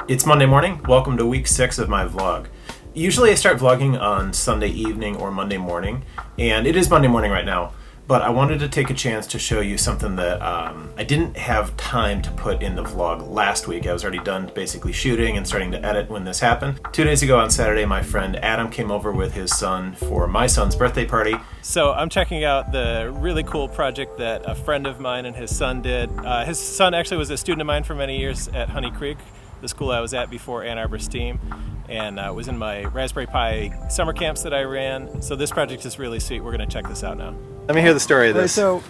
It's Monday morning. Welcome to week 6 of my vlog. Usually I start vlogging on Sunday evening or Monday morning, and it is Monday morning right now, but I wanted to take a chance to show you something that I didn't have time to put in the vlog last week. I was already done basically shooting and starting to edit when this happened. 2 days ago on Saturday, my friend Adam came over with his son for my son's birthday party. So I'm checking out the really cool project that a friend of mine and his son did. His son actually was a student of mine for many years at Honey Creek, the school I was at before Ann Arbor STEAM, and was in my Raspberry Pi summer camps that I ran. So this project is really sweet. We're going to check this out now. Let me hear the story of this. So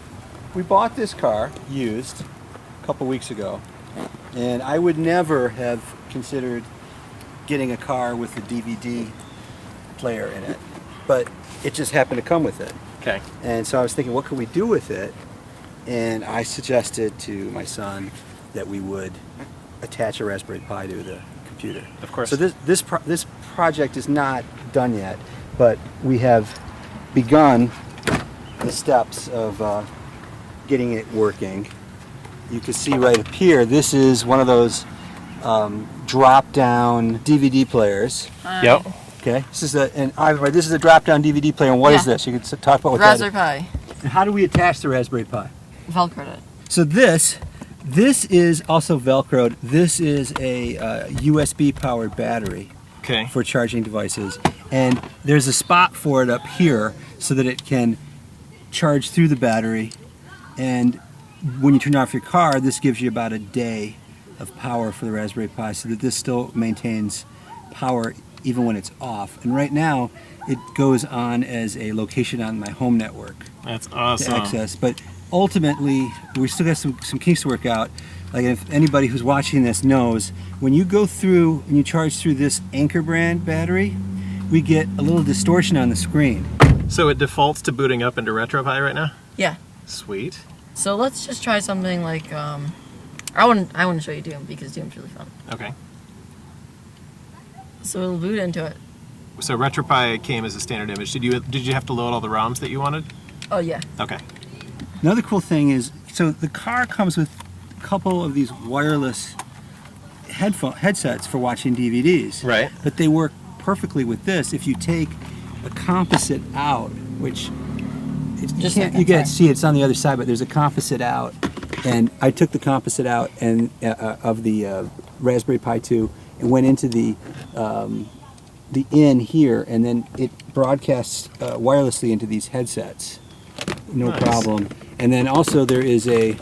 we bought this car used a couple weeks ago, and I would never have considered getting a car with a DVD player in it, but it just happened to come with it. Okay. And so I was thinking, what could we do with it? And I suggested to my son that we would attach a Raspberry Pi to the computer. Of course. So this project is not done yet, but we have begun the steps of getting it working. You can see right up here, this is one of those drop-down DVD players. Yep. Okay. This is a drop-down DVD player, and what is this? You can talk about what Raspberry that is. Pi. And how do we attach the Raspberry Pi? Velcroed it. So this is also Velcroed. This is a USB-powered battery Okay. for charging devices, and there's a spot for it up here so that it can charge through the battery, and when you turn off your car, this gives you about a day of power for the Raspberry Pi, so that this still maintains power even when it's off. And right now it goes on as a location on my home network That's to awesome. access, but ultimately we still got some kinks to work out. Like, if anybody who's watching this knows, when you go through and you charge through this Anker brand battery, we get a little distortion on the screen. So it defaults to booting up into RetroPie right now? Yeah. Sweet. So let's just try something like I want to show you Doom because Doom's really fun. Okay. So we'll boot into it. So RetroPie came as a standard image. Did you have to load all the ROMs that you wanted? Oh yeah. Okay. Another cool thing is, so the car comes with a couple of these wireless headsets for watching DVDs. Right. But they work perfectly with this. If you take a composite out, which you can't see, it's on the other side, but there's a composite out, and I took the composite out and of the Raspberry Pi 2 and went into the in here, and then it broadcasts wirelessly into these headsets. No Nice. problem. And then also there is a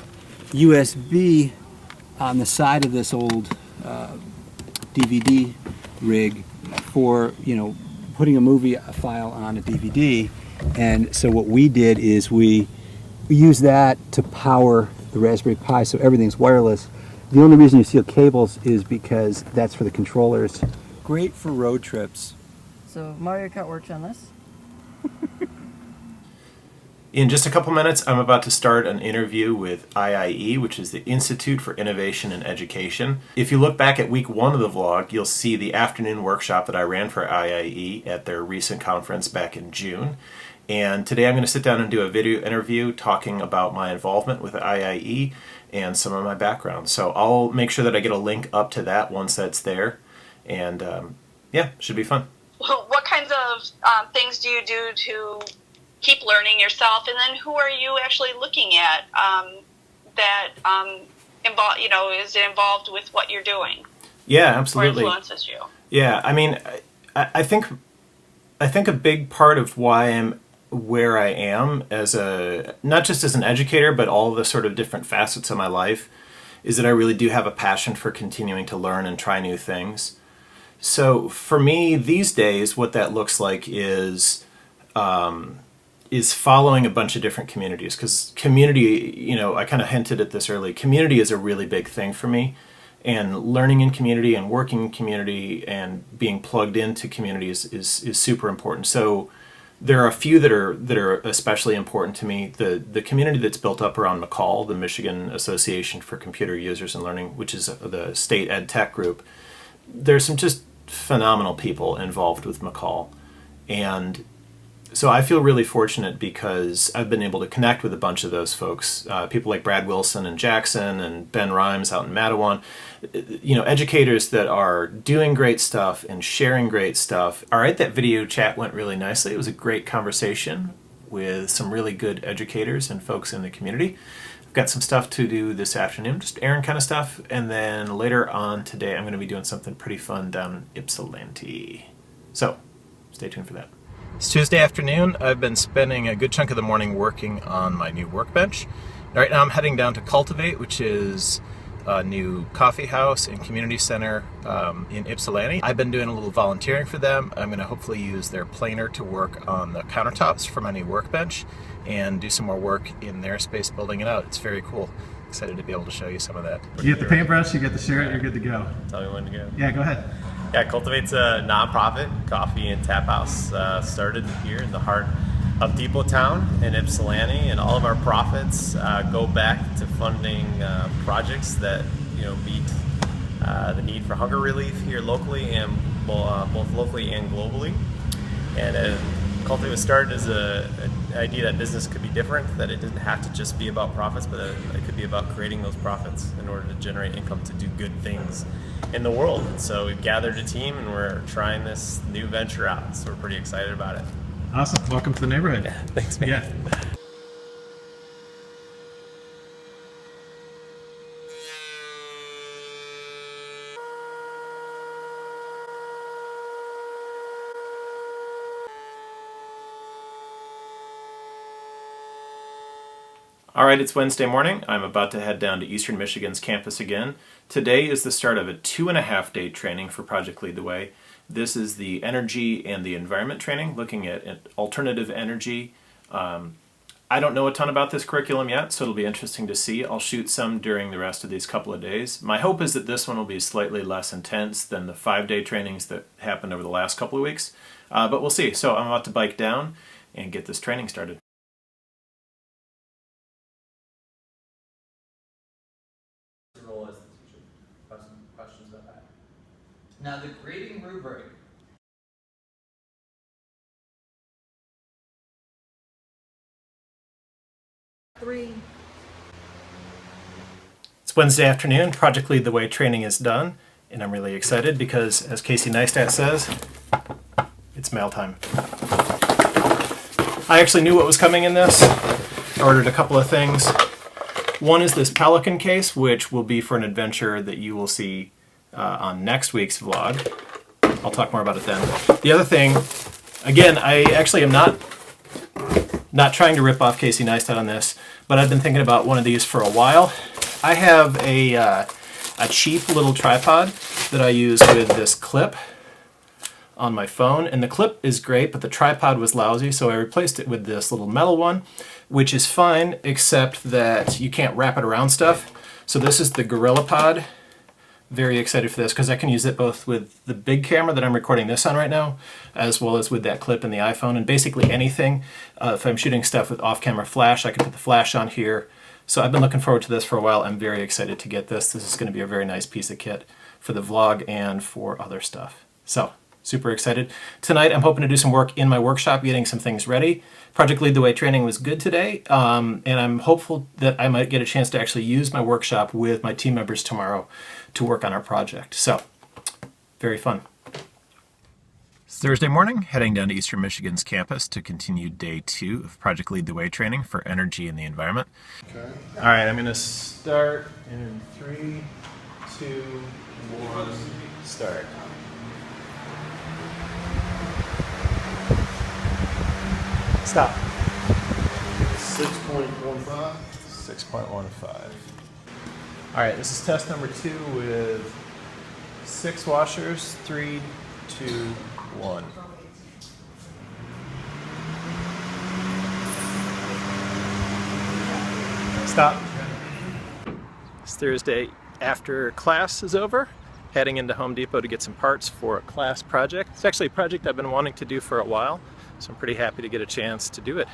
USB on the side of this old DVD rig for, putting a movie file on a DVD. And so what we did is we use that to power the Raspberry Pi, so everything's wireless. The only reason you see cables is because that's for the controllers. Great for road trips. So Mario Kart works on this. In just a couple minutes, I'm about to start an interview with IIE, which is the Institute for Innovation in Education. If you look back at week 1 of the vlog, you'll see the afternoon workshop that I ran for IIE at their recent conference back in June. And today I'm going to sit down and do a video interview talking about my involvement with IIE and some of my background. So I'll make sure that I get a link up to that once that's there. And should be fun. What kinds of things do you do to keep learning yourself, and then who are you actually looking at that is involved with what you're doing? Yeah, absolutely. Or influences you? Yeah, I mean, I think a big part of why I'm where I am not just as an educator, but all the sort of different facets of my life, is that I really do have a passion for continuing to learn and try new things. So for me these days, what that looks like is following a bunch of different communities, because community, I kind of hinted at this earlier, community is a really big thing for me, and learning in community and working in community and being plugged into communities is super important. So there are a few that are especially important to me. The community that's built up around MCCAL, the Michigan Association for Computer Users and Learning, which is the state ed tech group, there's some just phenomenal people involved with MCCAL, and So I feel really fortunate because I've been able to connect with a bunch of those folks, people like Brad Wilson and Jackson and Ben Rhymes out in Mattawan, educators that are doing great stuff and sharing great stuff. All right, that video chat went really nicely. It was a great conversation with some really good educators and folks in the community. I've got some stuff to do this afternoon, just errand kind of stuff, and then later on today I'm going to be doing something pretty fun down in Ypsilanti. So stay tuned for that. It's Tuesday afternoon. I've been spending a good chunk of the morning working on my new workbench. Right now I'm heading down to Cultivate, which is a new coffee house and community center in Ypsilanti. I've been doing a little volunteering for them. I'm going to hopefully use their planer to work on the countertops for my new workbench and do some more work in their space building it out. It's very cool. Excited to be able to show you some of that. You get the paintbrush, you get the shirt, you're good to go. Tell me when to go. Yeah, go ahead. Yeah, Cultivate's a nonprofit coffee and tap house. Started here in the heart of Depot Town in Ypsilanti, and all of our profits go back to funding projects that meet the need for hunger relief here locally and both locally and globally. And Cultivate was started as an idea that business could be different, that it didn't have to just be about profits, but it could be about creating those profits in order to generate income to do good things in the world. And so we've gathered a team and we're trying this new venture out. So we're pretty excited about it. Awesome. Welcome to the neighborhood. Yeah, thanks, man. Yeah. All right, it's Wednesday morning. I'm about to head down to Eastern Michigan's campus again. Today is the start of a 2.5-day training for Project Lead the Way. This is the energy and the environment training, looking at alternative energy. I don't know a ton about this curriculum yet, so it'll be interesting to see. I'll shoot some during the rest of these couple of days. My hope is that this one will be slightly less intense than the 5-day trainings that happened over the last couple of weeks, but we'll see. So I'm about to bike down and get this training started. Role as the teacher. Questions about that? Now the grading rubric. It's Wednesday afternoon. Project Lead the Way training is done, and I'm really excited because, as Casey Neistat says, it's mail time. I actually knew what was coming in this. I ordered a couple of things. One is this Pelican case, which will be for an adventure that you will see on next week's vlog. I'll talk more about it then. The other thing, again, I actually am not trying to rip off Casey Neistat on this, but I've been thinking about one of these for a while. I have a cheap little tripod that I use with this clip on my phone, and the clip is great, but the tripod was lousy, so I replaced it with this little metal one, which is fine, except that you can't wrap it around stuff. So this is the GorillaPod. Very excited for this because I can use it both with the big camera that I'm recording this on right now, as well as with that clip in the iPhone, and basically anything. If I'm shooting stuff with off-camera flash, I can put the flash on here. So I've been looking forward to this for a while. I'm very excited to get this. This is going to be a very nice piece of kit for the vlog and for other stuff. So, super excited. Tonight I'm hoping to do some work in my workshop, getting some things ready. Project Lead the Way training was good today, and I'm hopeful that I might get a chance to actually use my workshop with my team members tomorrow to work on our project. So, very fun. It's Thursday morning, heading down to Eastern Michigan's campus to continue day 2 of Project Lead the Way training for energy and the environment. Okay. All right, I'm going to start in 3, 2, 1, start. Stop. 6.15. 6.15. All right, this is test number 2 with 6 washers. 3, 2, 1. Stop. It's Thursday after class is over. Heading into Home Depot to get some parts for a class project. It's actually a project I've been wanting to do for a while, so I'm pretty happy to get a chance to do it.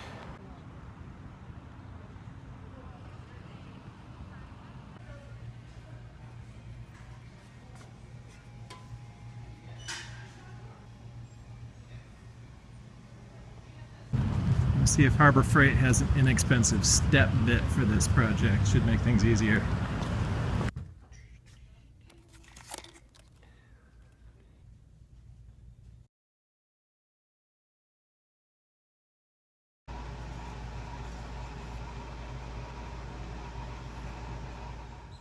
See if Harbor Freight has an inexpensive step bit for this project. Should make things easier.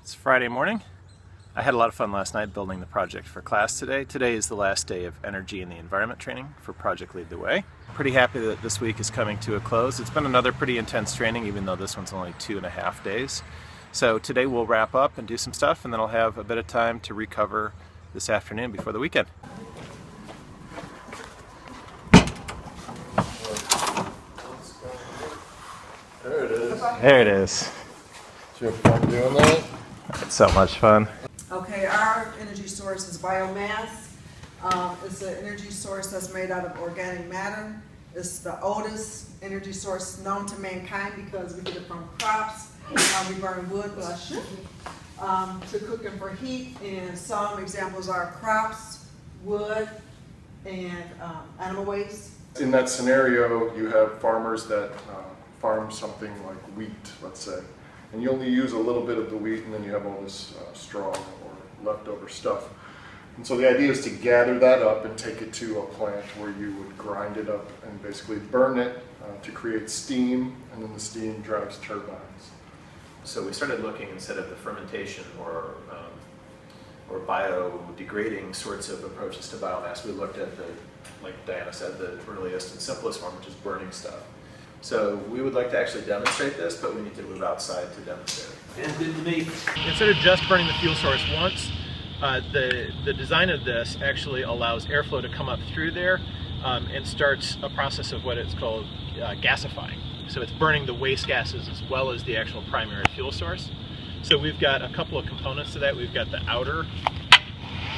It's Friday morning. I had a lot of fun last night building the project for class today. Today is the last day of energy and the environment training for Project Lead the Way. Pretty happy that this week is coming to a close. It's been another pretty intense training, even though this one's only 2.5 days. So today we'll wrap up and do some stuff, and then I'll have a bit of time to recover this afternoon before the weekend. There it is. There it is. Did you have fun doing that? It's so much fun. Okay, our energy source is biomass. It's an energy source that's made out of organic matter. It's the oldest energy source known to mankind because we get it from crops. We burn wood, but I shouldn't, to cooking for heat. And some examples are crops, wood, and animal waste. In that scenario, you have farmers that farm something like wheat, let's say, and you only use a little bit of the wheat, and then you have all this straw or leftover stuff. And so the idea is to gather that up and take it to a plant where you would grind it up and basically burn it to create steam, and then the steam drives turbines. So we started looking, instead of the fermentation or biodegrading sorts of approaches to biomass, we looked at the, like Diana said, the earliest and simplest one, which is burning stuff. So we would like to actually demonstrate this, but we need to move outside to demonstrate it. Instead of just burning the fuel source once, the design of this actually allows airflow to come up through there and starts a process of what it's called gasifying. So it's burning the waste gases as well as the actual primary fuel source. So we've got a couple of components to that. We've got the outer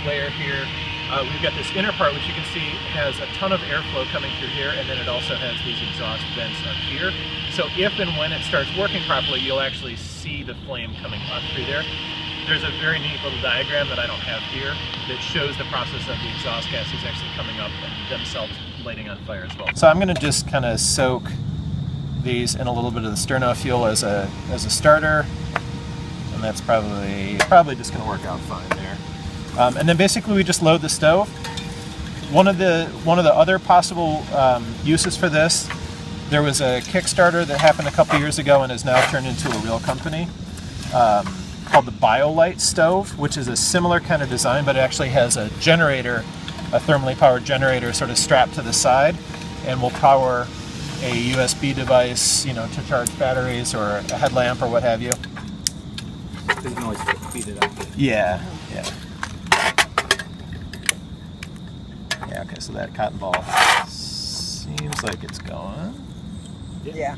layer here. We've got this inner part, which you can see has a ton of airflow coming through here, and then it also has these exhaust vents up here. So if and when it starts working properly, you'll actually see the flame coming up through there. There's a very neat little diagram that I don't have here that shows the process of the exhaust gases actually coming up and themselves lighting on fire as well. So I'm going to just kind of soak these in a little bit of the sterno fuel as a starter, and that's probably just going to work out fine there. And then basically we just load the stove. One of the other possible uses for this, there was a Kickstarter that happened a couple years ago and has now turned into a real company called the BioLite stove, which is a similar kind of design, but it actually has a generator, a thermally powered generator sort of strapped to the side, and will power a USB device, you know, to charge batteries or a headlamp or what have you. So you can always speed it up. Yeah. Yeah, okay, so that cotton ball seems like it's going. Yeah.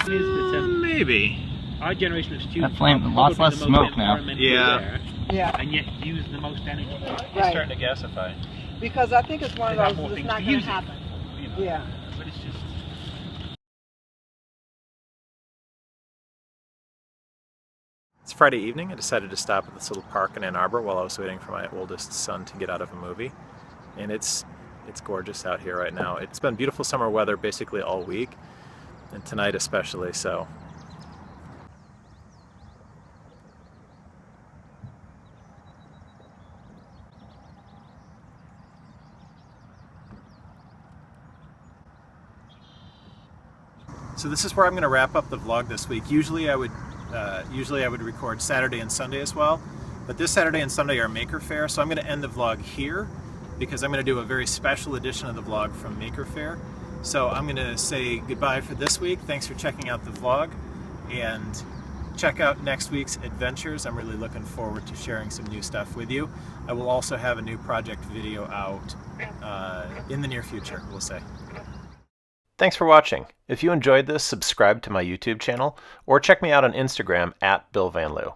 Maybe. Our generation of students That flame, lots less smoke now. Yeah. Yeah. And yet use the most energy. It's starting to gasify. Because I think it's one They have of more those, it's things not to going use to it happen. for, you know. Yeah. But it's just. It's Friday evening. I decided to stop at this little park in Ann Arbor while I was waiting for my oldest son to get out of a movie. And it's gorgeous out here right now. It's been beautiful summer weather basically all week, and tonight especially so. So this is where I'm going to wrap up the vlog this week. Usually I would record Saturday and Sunday as well, but this Saturday and Sunday are Maker Faire, so I'm going to end the vlog here because I'm going to do a very special edition of the vlog from Maker Faire. So I'm going to say goodbye for this week. Thanks for checking out the vlog, and check out next week's adventures. I'm really looking forward to sharing some new stuff with you. I will also have a new project video out in the near future, we'll say. Thanks for watching. If you enjoyed this, subscribe to my YouTube channel or check me out on Instagram @BillVanLoo.